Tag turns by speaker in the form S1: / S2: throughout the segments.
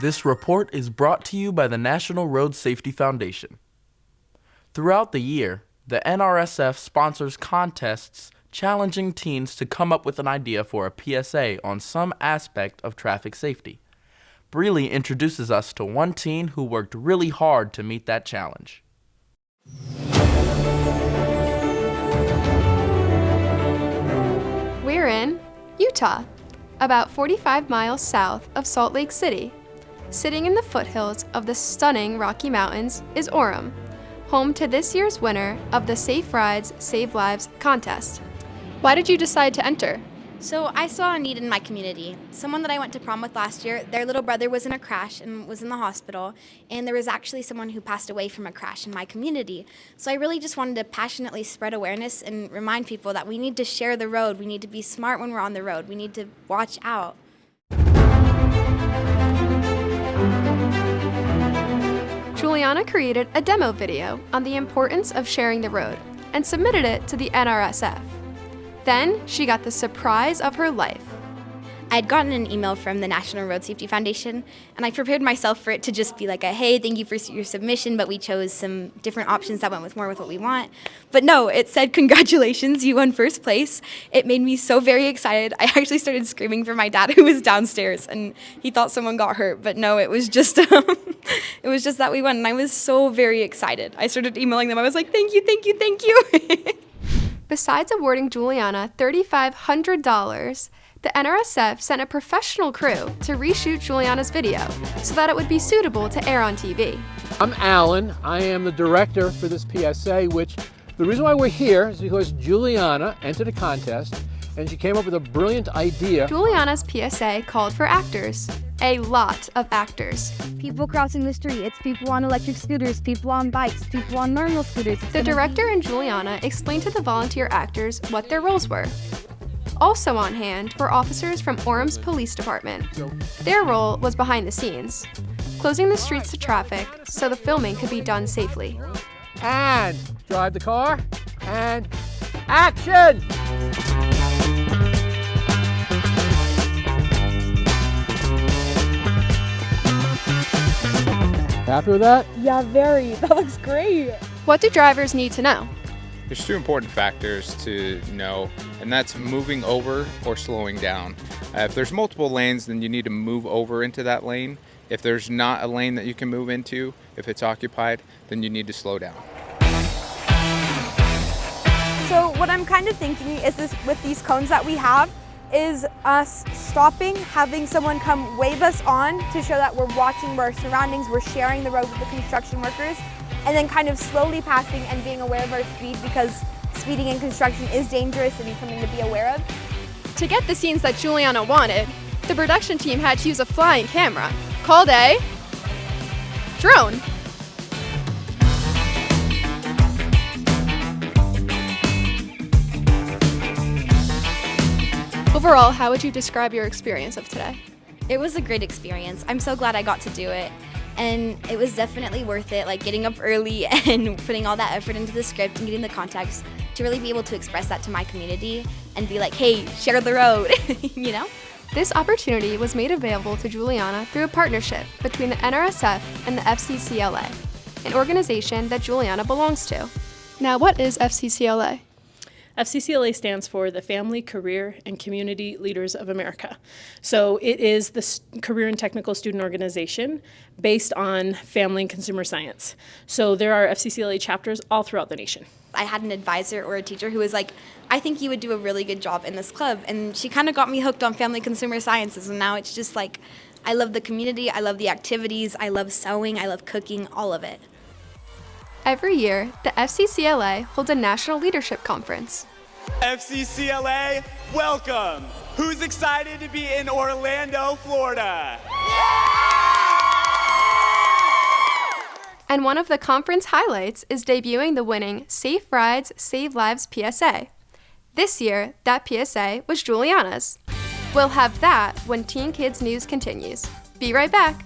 S1: This report is brought to you by the National Road Safety Foundation. Throughout the year, the NRSF sponsors contests challenging teens to come up with an idea for a PSA on some aspect of traffic safety. Breleigh introduces us to one teen who worked really hard to meet that challenge.
S2: We're in Utah, about 45 miles south of Salt Lake City. Sitting in the foothills of the stunning Rocky Mountains is Orem, home to this year's winner of the Safe Rides, Save Lives contest. Why did you decide to enter?
S3: So I saw a need in my community. Someone that I went to prom with last year, their little brother was in a crash and was in the hospital, and there was actually someone who passed away from a crash in my community. So I really just wanted to passionately spread awareness and remind people that we need to share the road. We need to be smart when we're on the road. We need to watch out.
S2: Julianna created a demo video on the importance of sharing the road and submitted it to the NRSF. Then she got the surprise of her life.
S3: I had gotten an email from the National Road Safety Foundation, and I prepared myself for it to just be like a, hey, thank you for your submission, but we chose some different options that went with more with what we want. But no, it said, congratulations, you won first place. It made me so very excited. I actually started screaming for my dad, who was downstairs, and he thought someone got hurt. But no, it was just it was just that we won, and I was so very excited. I started emailing them. I was like, thank you, thank you, thank you.
S2: Besides awarding Julianna $3,500, the NRSF sent a professional crew to reshoot Julianna's video so that it would be suitable to air on TV.
S4: I'm Alan. I am the director for this PSA, which the reason why we're here is because Julianna entered a contest and she came up with a brilliant idea.
S2: Julianna's PSA called for actors. A lot of actors.
S5: People crossing the street, it's people on electric scooters, people on bikes, people on normal scooters.
S2: The director and Julianna explained to the volunteer actors what their roles were. Also on hand were officers from Orem's police department. Their role was behind the scenes, closing the streets to traffic so the filming could be done safely.
S4: And drive the car, and action! Happy with that?
S5: Yeah, very. That looks great.
S2: What do drivers need to know?
S6: There's two important factors to know, and that's moving over or slowing down. If there's multiple lanes, then you need to move over into that lane. If there's not a lane that you can move into, if it's occupied, then you need to slow down.
S5: So what I'm kind of thinking is this, with these cones that we have, is us stopping, having someone come wave us on to show that we're watching our surroundings, we're sharing the road with the construction workers, and then kind of slowly passing and being aware of our speed, because speeding in construction is dangerous and it's something to be aware of.
S2: To get the scenes that Julianna wanted, the production team had to use a flying camera, called a drone. Overall, how would you describe your experience of today?
S3: It was a great experience. I'm so glad I got to do it. And it was definitely worth it, like getting up early and putting all that effort into the script and getting the context to really be able to express that to my community and be like, hey, share the road, you know?
S2: This opportunity was made available to Julianna through a partnership between the NRSF and the FCCLA, an organization that Julianna belongs to. Now, what is FCCLA?
S7: FCCLA stands for the Family, Career, and Community Leaders of America. So it is the career and technical student organization based on family and consumer science. So there are FCCLA chapters all throughout the nation.
S3: I had an advisor or a teacher who was like, I think you would do a really good job in this club. And she kind of got me hooked on family consumer sciences. And now it's just like, I love the community, I love the activities, I love sewing, I love cooking, all of it.
S2: Every year, the FCCLA holds a National Leadership Conference.
S8: FCCLA, welcome! Who's excited to be in Orlando, Florida?
S2: And one of the conference highlights is debuting the winning Safe Rides, Save Lives PSA. This year, that PSA was Julianna's. We'll have that when Teen Kids News continues. Be right back.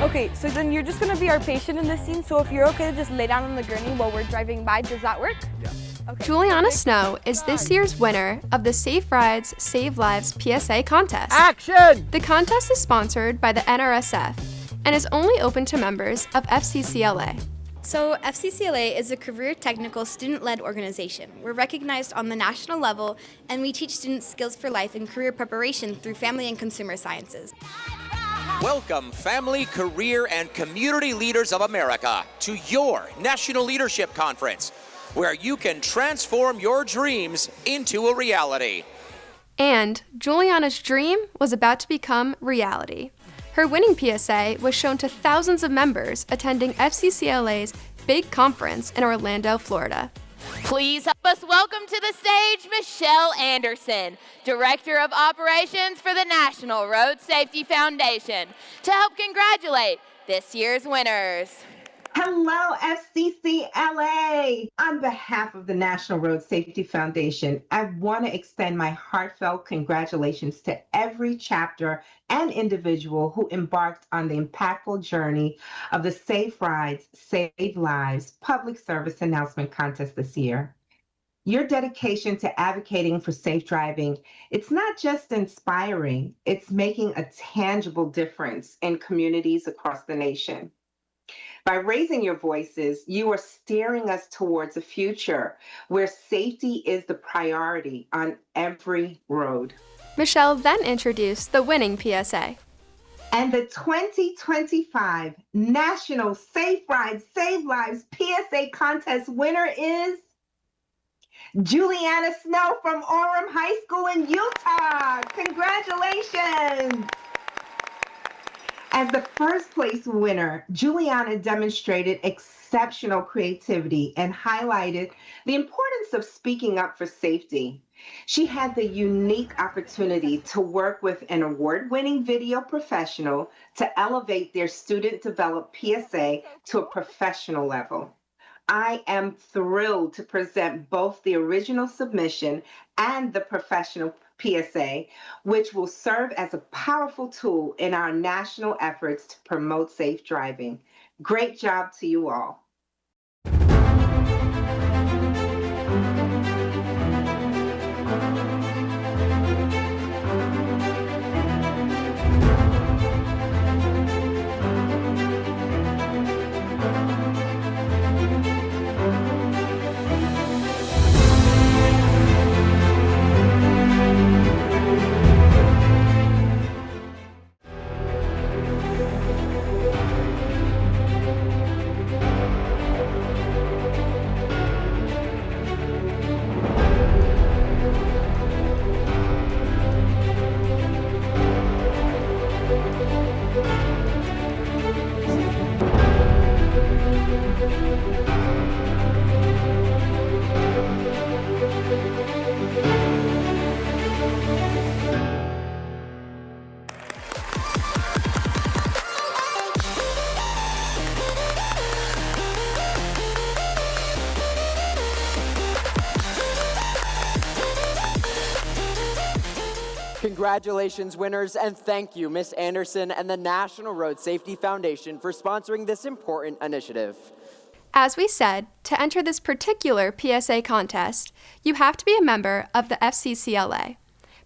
S5: Okay, so then you're just gonna be our patient in this scene, so if you're okay to just lay down on the gurney while we're driving by, does that work?
S4: Yeah.
S2: Julianna Snow is this year's winner of the Safe Rides, Save Lives PSA contest.
S4: Action!
S2: The contest is sponsored by the NRSF and is only open to members of FCCLA.
S3: So FCCLA is a career technical student-led organization. We're recognized on the national level, and we teach students skills for life and career preparation through family and consumer sciences.
S9: Welcome, family, career, and community leaders of America, to your National Leadership Conference, where you can transform your dreams into a reality.
S2: And Julianna's dream was about to become reality. Her winning PSA was shown to thousands of members attending FCCLA's big conference in Orlando, Florida.
S10: Please help us welcome to the stage Michelle Anderson, Director of Operations for the National Road Safety Foundation, to help congratulate this year's winners.
S11: Hello, FCCLA! On behalf of the National Road Safety Foundation, I want to extend my heartfelt congratulations to every chapter and individual who embarked on the impactful journey of the Safe Rides, Save Lives public service announcement contest this year. Your dedication to advocating for safe driving, it's not just inspiring, it's making a tangible difference in communities across the nation. By raising your voices, you are steering us towards a future where safety is the priority on every road.
S2: Michelle then introduced the winning PSA.
S11: And the 2025 National Safe Rides, Save Lives PSA contest winner is Julianna Snow from Orem High School in Utah. Congratulations! As the first place winner, Julianna demonstrated exceptional creativity and highlighted the importance of speaking up for safety. She had the unique opportunity to work with an award-winning video professional to elevate their student-developed PSA to a professional level. I am thrilled to present both the original submission and the professional PSA, which will serve as a powerful tool in our national efforts to promote safe driving. Great job to you all.
S12: Congratulations, winners, and thank you, Ms. Anderson and the National Road Safety Foundation for sponsoring this important initiative.
S2: As we said, to enter this particular PSA contest, you have to be a member of the FCCLA.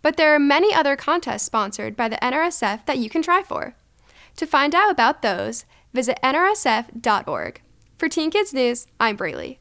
S2: But there are many other contests sponsored by the NRSF that you can try for. To find out about those, visit nrsf.org. For Teen Kids News, I'm Breleigh.